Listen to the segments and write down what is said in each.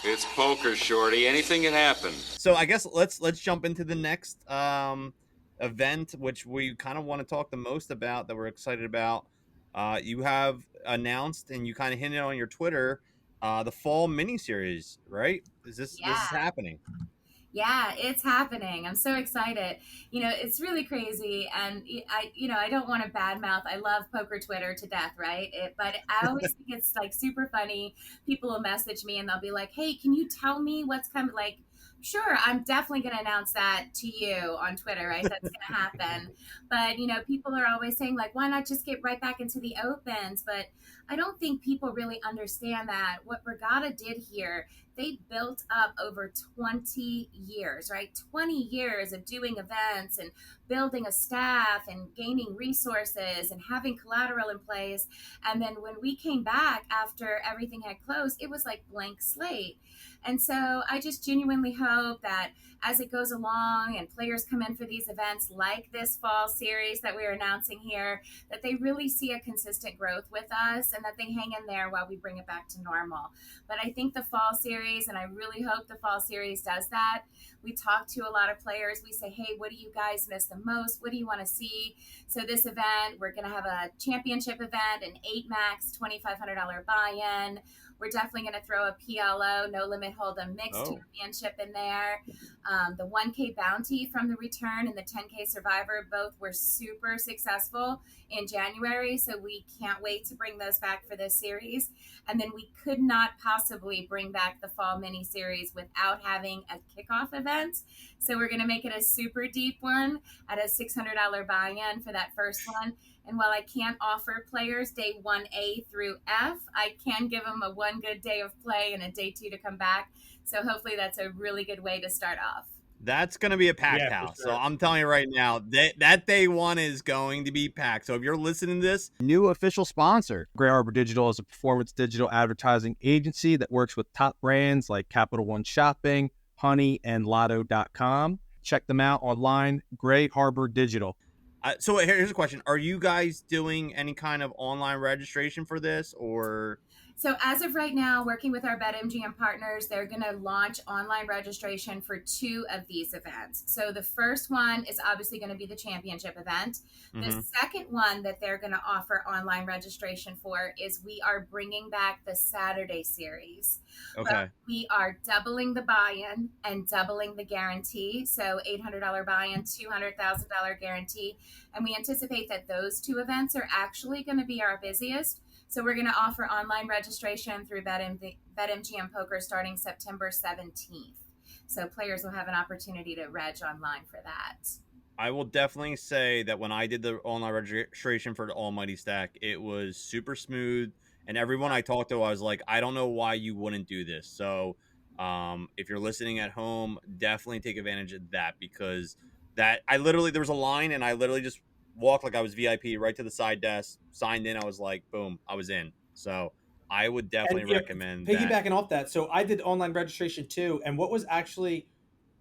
It's poker, Shorty. Anything can happen. So I guess let's jump into the next event, which we kind of want to talk the most about, that we're excited about. You have announced, and you kind of hinted on your Twitter, the fall mini-series, right? This is Yeah. happening? Yeah, it's happening. I'm so excited. It's really crazy. And I don't want to badmouth. I love poker Twitter to death, right? But I always think it's like super funny. People will message me and they'll be like, hey, can you tell me what's coming? Like, sure, I'm definitely going to announce that to you on Twitter, right? That's going to happen. But, people are always saying, like, why not just get right back into the opens? But I don't think people really understand that what Borgata did here, they built up over 20 years, right? 20 years of doing events and building a staff and gaining resources and having collateral in place. And then when we came back after everything had closed, it was like blank slate. And so I just genuinely hope that as it goes along and players come in for these events like this fall series that we're announcing here, that they really see a consistent growth with us and that they hang in there while we bring it back to normal. But I think the fall series, and I really hope the fall series does that. We talk to a lot of players. We say, hey, what do you guys miss the most? What do you want to see? So this event, we're going to have a championship event, an 8 max $2,500 buy-in. We're definitely going to throw a PLO, no limit hold'em mixed championship in there. The 1K bounty from the return and the 10K survivor both were super successful in January. So we can't wait to bring those back for this series. And then we could not possibly bring back the fall mini series without having a kickoff event. So we're going to make it a super deep one at a $600 buy-in for that first one. And while I can't offer players day 1A through F, I can give them a one good day of play and a day 2 to come back. So hopefully that's a really good way to start off. That's going to be a packed house. Sure. So I'm telling you right now, that day 1 is going to be packed. So if you're listening to this, new official sponsor. Gray Harbor Digital is a performance digital advertising agency that works with top brands like Capital One Shopping, Honey, and Lotto.com. Check them out online, Gray Harbor Digital. So here's a question. Are you guys doing any kind of online registration for this, or? So as of right now, working with our BetMGM partners, they're going to launch online registration for 2 of these events. So the first one is obviously going to be the championship event. Mm-hmm. The second one that they're going to offer online registration for is we are bringing back the Saturday series. Okay. We are doubling the buy-in and doubling the guarantee. So $800 buy-in, $200,000 guarantee. And we anticipate that those 2 events are actually going to be our busiest. So we're going to offer online registration through BetMGM Poker starting September 17th. So players will have an opportunity to reg online for that. I will definitely say that when I did the online registration for the Almighty Stack, it was super smooth. And everyone I talked to, I was like, I don't know why you wouldn't do this. So if you're listening at home, definitely take advantage of that, because there was a line and I literally just walked like I was VIP right to the side desk, signed in. I was like, boom, I was in. So I would definitely recommend piggybacking off that. So I did online registration too. And what was actually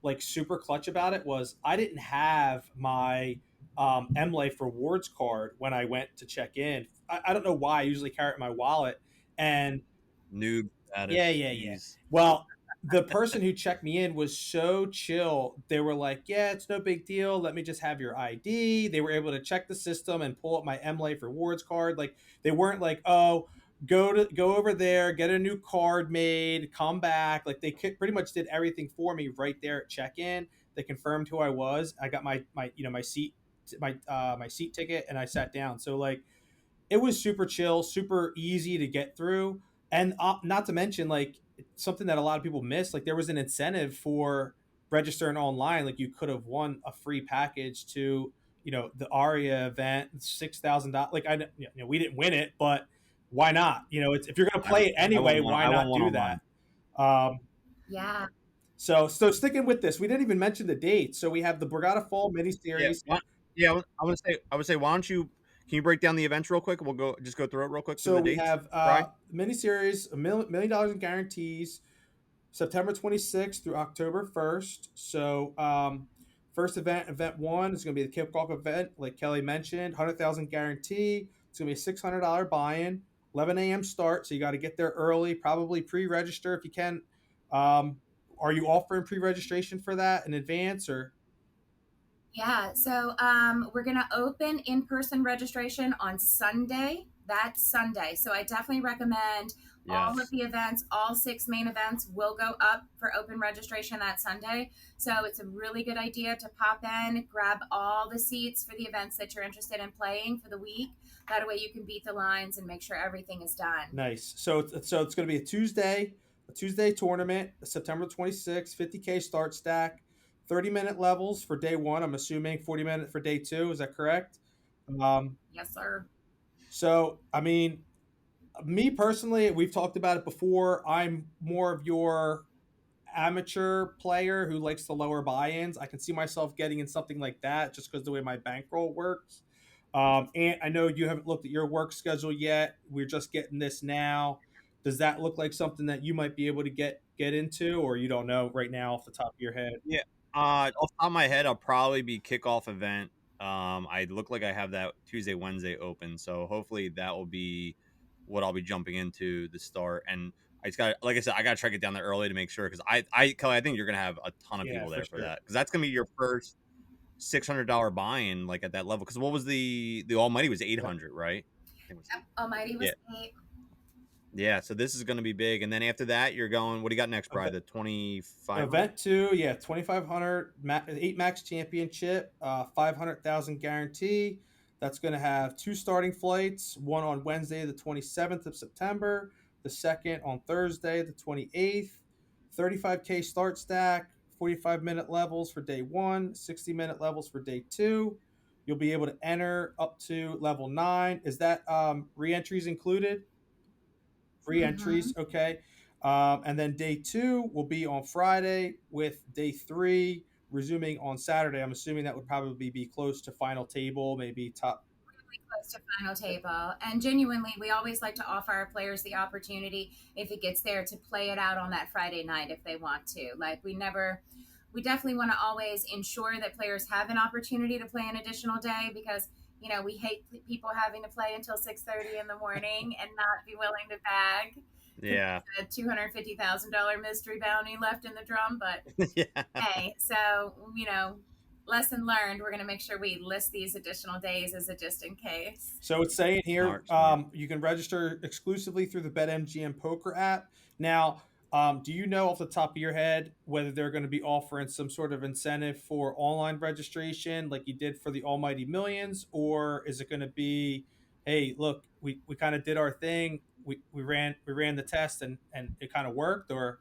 like super clutch about it was I didn't have my MLife rewards card when I went to check in. I don't know why. I usually carry it in my wallet. And noob status. Yeah. Well, the person who checked me in was so chill. They were like, yeah, it's no big deal. Let me just have your ID. They were able to check the system and pull up my MLife rewards card. Like, they weren't like, oh, go over there, get a new card made, come back. Like, they pretty much did everything for me right there at check-in. They confirmed who I was. I got my seat ticket, and I sat down. So like, it was super chill, super easy to get through. And not to mention, like, something that a lot of people miss, like, there was an incentive for registering online. Like, you could have won a free package to, the Aria event, $6,000. Like, we didn't win it, but why not? If you're going to play it anyway, why not do that? Yeah. So sticking with this, we didn't even mention the dates. So we have the Borgata Fall Mini-Series. Yeah, I would say, why don't you? Can you break down the events real quick? We'll go through it real quick. So we have mini-series, $1 million in guarantees, September 26th through October 1st. So first event 1 is going to be the kickoff event, like Kelly mentioned, 100,000 guarantee. It's going to be a $600 buy-in, 11 a.m. start. So you got to get there early, probably pre-register if you can. Are you offering pre-registration for that in advance or? Yeah, so we're going to open in-person registration on Sunday. That's Sunday. So I definitely recommend all of Yes. the events, all 6 main events will go up for open registration that Sunday. So it's a really good idea to pop in, grab all the seats for the events that you're interested in playing for the week. That way you can beat the lines and make sure everything is done. Nice. So it's going to be a Tuesday tournament, September 26th, 50K start stack, 30-minute levels for day one. I'm assuming 40-minute for day two. Is that correct? Yes, sir. So, I mean, me personally, we've talked about it before. I'm more of your amateur player who likes the lower buy-ins. I can see myself getting in something like that just because the way my bankroll works. And I know you haven't looked at your work schedule yet. We're just getting this now. Does that look like something that you might be able to get into, or you don't know right now off the top of your head? Yeah. Off the top of my head, I'll probably be kickoff event. I look like I have that Tuesday, Wednesday open, so hopefully that will be what I'll be jumping into the start. And I just got, like I said, I got to track it down there early to make sure because Kelly, I think you're gonna have a ton of Yeah, people for there for sure. that because that's gonna be your first $600 buy-in, like at that level. Because what was the Almighty was 800, right? I think it was Almighty was 8. yeah, so this is going to be big. And then after that, you're going, what do you got next, Brian? The 2500? Event two, yeah, 2,500, 8 max championship, 500,000 guarantee. That's going to have 2 starting flights, one on Wednesday, the 27th of September, the second on Thursday, the 28th, 35K start stack, 45-minute levels for day one, 60-minute levels for day two. You'll be able to enter up to level 9. Is that re-entries included? Free entries, okay. And then day two will be on Friday, with day three resuming on Saturday. I'm assuming that would probably be close to final table, maybe top. Close to final table. And genuinely, we always like to offer our players the opportunity, if it gets there, to play it out on that Friday night if they want to. Like, we definitely want to always ensure that players have an opportunity to play an additional day, because we hate people having to play until 6:30 in the morning and not be willing to bag. Yeah. A $250,000 mystery bounty left in the drum, but Yeah. hey, so lesson learned. We're going to make sure we list these additional days as a just in case. So it's saying here, Smart. you can register exclusively through the BetMGM Poker app. Now, do you know off the top of your head whether they're going to be offering some sort of incentive for online registration like you did for the Almighty Millions, or is it going to be, hey, look, we kind of did our thing, we ran the test and it kind of worked, or?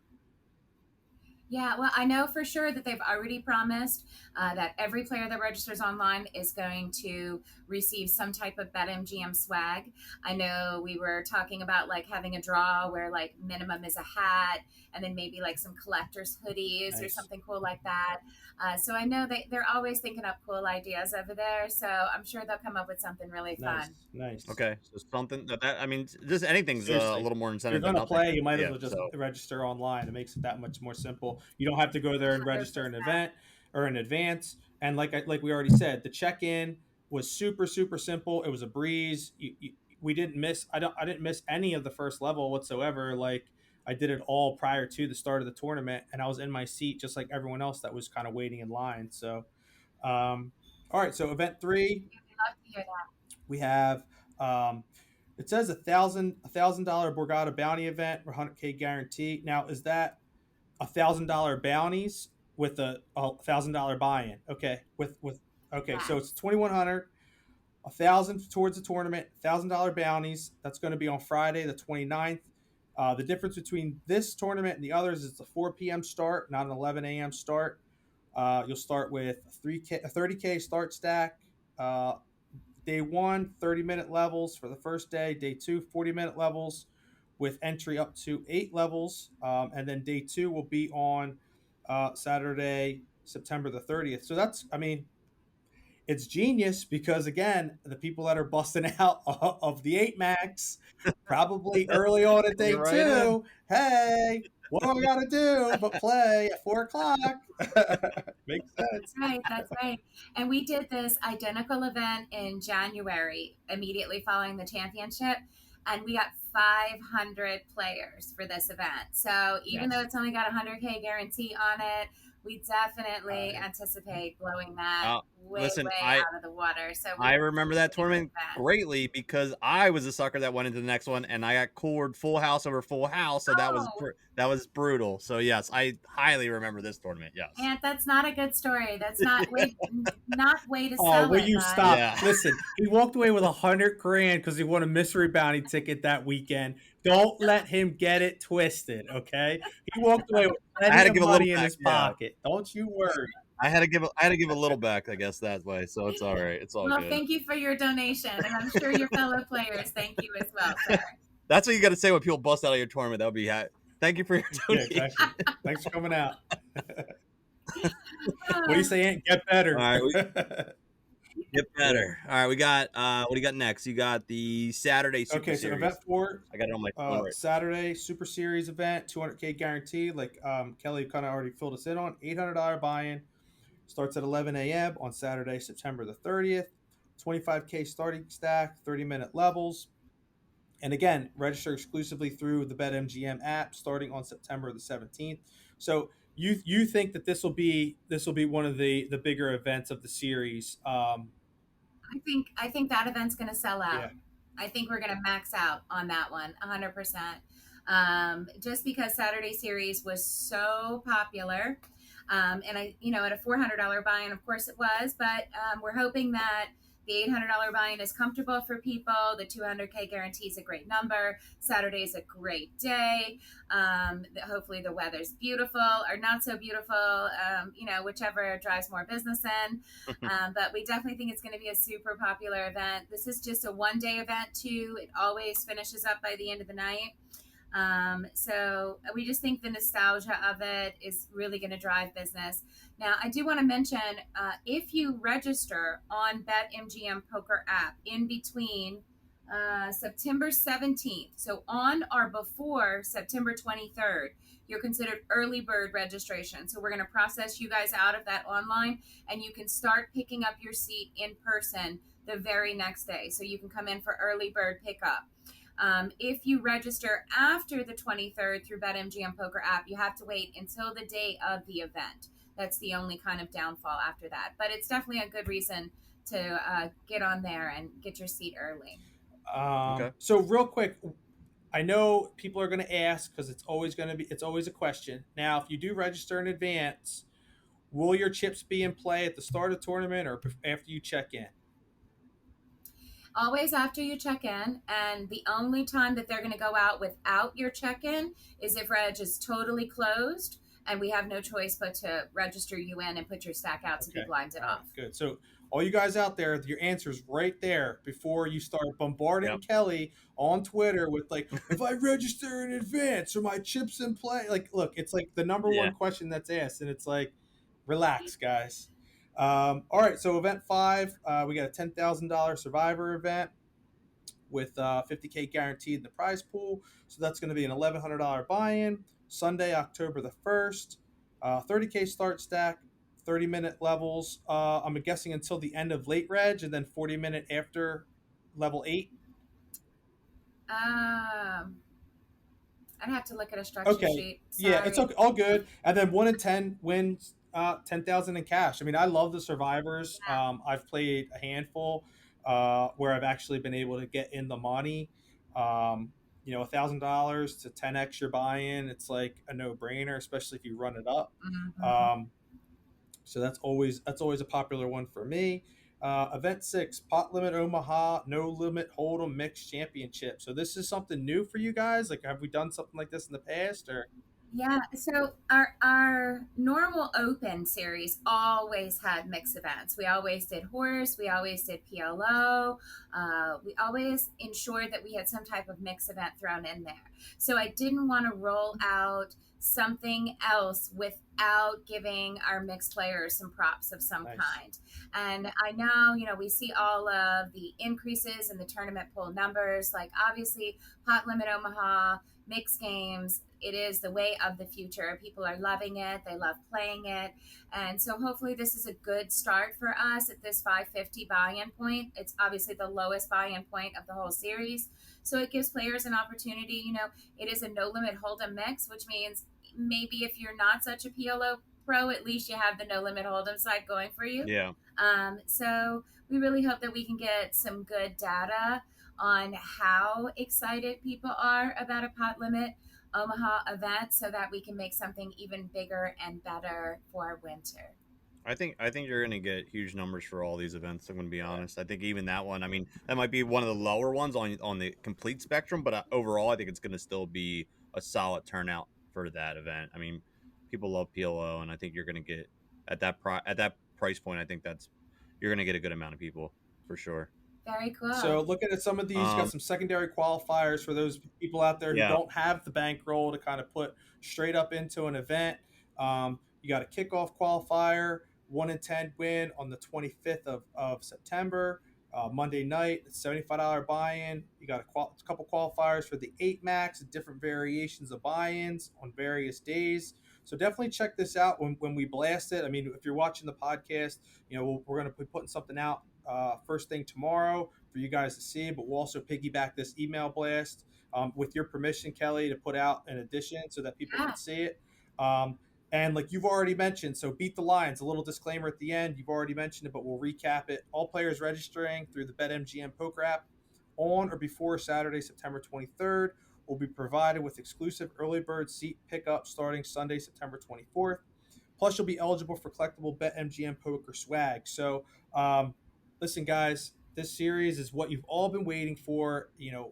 Yeah, well, I know for sure that they've already promised that every player that registers online is going to receive some type of BetMGM swag. I know we were talking about like having a draw where like minimum is a hat, and then maybe like some collector's hoodies or something cool like that. So I know they're always thinking up cool ideas over there. So I'm sure they'll come up with something really fun. Nice. Okay, so something that I mean, just anything's a little more incentive. If you're going to play, you might as well just so register online. It makes it that much more simple. You don't have to go there and register an event or in advance. And like we already said, the check-in was super simple. It was a breeze. We didn't miss. I didn't miss any of the first level whatsoever. Like, I did it all prior to the start of the tournament, and I was in my seat just like everyone else that was kind of waiting in line. So, all right. So event 3, we have. It says $1,000 Borgata bounty event for 100K guarantee. Now, is that $1,000 bounties with a $1,000 buy-in? Okay, okay, so it's 2,100, 1,000 towards the tournament, $1,000 bounties. That's going to be on Friday, the 29th. The difference between this tournament and the others is the 4 p.m. start, not an 11 a.m. start. You'll start with a 30K start stack. Day one, 30-minute levels for the first day. Day two, 40-minute levels with entry up to 8 levels. And then day two will be on Saturday, September the 30th. So that's, I mean, it's genius because, again, the people that are busting out of the 8 max probably early on at day two, hey, what do I got to do but play at 4 o'clock? Makes sense. That's right. And we did this identical event in January, immediately following the championship. and we got 500 players for this event. So even though it's only got a 100K guarantee on it, we definitely anticipate blowing that way out of the water. So I remember that tournament greatly because I was a sucker that went into the next one, and I got cored full house over full house. So that was brutal. So yes, I highly remember this tournament. Yes, and that's not a good story. That's not way to sell Oh, will it. you bud. stop? Yeah. Listen, he walked away with $100,000 because he won a mystery bounty ticket that weekend. Don't let him get it twisted, okay? He walked away with plenty of money in his pocket. Don't you worry. I had to give a little back, I guess, that way. So it's all right. It's all Well, good. thank you for your donation, and I'm sure your fellow players thank you as well, sir. That's what you got to say when people bust out of your tournament. That would be thank you for your donation. Yeah, exactly. Thanks for coming out. What do you say, Aunt? Get better. All right, get better. All right, we got what do you got next? You got the Saturday Super Okay, so Series. event 4. I got it on my phone right. Saturday Super Series event, 200K guaranteed. Like Kelly kind of already filled us in on. $800 buy-in. Starts at 11 a.m. on Saturday, September the 30th. 25K starting stack, 30-minute levels. And again, register exclusively through the BetMGM app starting on September the 17th. So you think that this will be one of the bigger events of the series? I think that event's going to sell out. Yeah. I think we're going to max out on that one 100%. Just because Saturday Series was so popular. And at a $400 buy-in, of course it was, but we're hoping that the $800 buy-in is comfortable for people. The 200K guarantee is a great number. Saturday is a great day. Hopefully the weather's beautiful or not so beautiful, whichever drives more business in. But we definitely think it's going to be a super popular event. This is just a one-day event too. It always finishes up by the end of the night. So we just think the nostalgia of it is really going to drive business. Now, I do want to mention, if you register on BetMGM Poker app in between September 17th, so on or before September 23rd, you're considered early bird registration. So we're going to process you guys out of that online, and you can start picking up your seat in person the very next day. So you can come in for early bird pickup. If you register after the 23rd through BetMGM Poker app, you have to wait until the day of the event. That's the only kind of downfall after that. But it's definitely a good reason to get on there and get your seat early. Okay. So real quick, I know people are going to ask because it's always a question. Now, if you do register in advance, will your chips be in play at the start of the tournament or after you check in? Always after you check in, and the only time that they're going to go out without your check-in is if reg is totally closed and we have no choice but to register you in and put your stack out to be blinded off. Good. So all you guys out there, your answer's right there before you start bombarding Kelly on Twitter with like, if I register in advance, are my chips in play? Like, look, it's like the number one question that's asked, and it's like, relax, guys. All right, so event 5, we got a $10,000 Survivor event with 50K guaranteed in the prize pool. So that's going to be an $1,100 buy-in. Sunday, October the 1st, 30K start stack, 30-minute levels. I'm guessing until the end of late reg, and then 40-minute after level 8. I'd have to look at a structure sheet. Sorry. Yeah, it's okay, all good. And then 1 in 10 wins $10,000 in cash. I mean, I love the Survivors. I've played a handful where I've actually been able to get in the money. $1,000 to 10x your buy-in. It's like a no-brainer, especially if you run it up. Mm-hmm. So that's always a popular one for me. Event 6, Pot Limit Omaha, No Limit Hold'em Mixed Championship. So this is something new for you guys? Like, have we done something like this in the past, or? Yeah, so our normal open series always had mixed events. We always did horse, we always did PLO, we always ensured that we had some type of mixed event thrown in there. So I didn't want to roll out something else without giving our mixed players some props of some kind. And I know, we see all of the increases in the tournament pool numbers, like obviously Pot Limit Omaha, mixed games, it is the way of the future. People are loving it. They love playing it. And so hopefully this is a good start for us at this 550 buy-in point. It's obviously the lowest buy-in point of the whole series. So it gives players an opportunity. It is a no limit hold'em mix, which means maybe if you're not such a PLO pro, at least you have the no limit hold'em side going for you. Yeah. So we really hope that we can get some good data on how excited people are about a pot limit Omaha event so that we can make something even bigger and better for winter. I think you're going to get huge numbers for all these events. I'm going to be honest. I think even that one, I mean, that might be one of the lower ones on the complete spectrum, but overall, I think it's going to still be a solid turnout for that event. I mean, people love PLO, and I think you're going to get at that price point. I think you're going to get a good amount of people for sure. Very cool. So looking at some of these, you got some secondary qualifiers for those people out there who don't have the bankroll to kind of put straight up into an event. You got a kickoff qualifier, 1 in 10 win on the 25th of September, Monday night, $75 buy-in. You got a couple qualifiers for the 8 max, different variations of buy-ins on various days. So definitely check this out when we blast it. I mean, if you're watching the podcast, we're going to be putting something out first thing tomorrow for you guys to see, but we'll also piggyback this email blast with your permission, Kelly, to put out in addition so that people can see it. And like you've already mentioned, so beat the lines, a little disclaimer at the end. You've already mentioned it, but we'll recap it. All players registering through the BetMGM Poker app on or before Saturday, September 23rd will be provided with exclusive early bird seat pickup starting Sunday, September 24th. Plus, you'll be eligible for collectible BetMGM Poker swag. So, listen, guys, this series is what you've all been waiting for.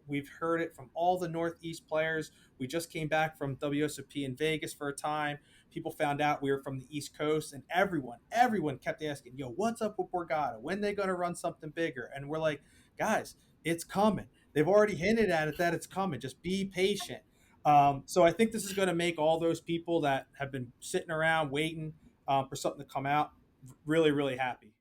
We've heard it from all the Northeast players. We just came back from WSOP in Vegas for a time. People found out we were from the East Coast, and everyone kept asking, yo, what's up with Borgata? When they going to run something bigger? And we're like, guys, it's coming. They've already hinted at it that it's coming. Just be patient. So I think this is going to make all those people that have been sitting around waiting for something to come out really, really happy.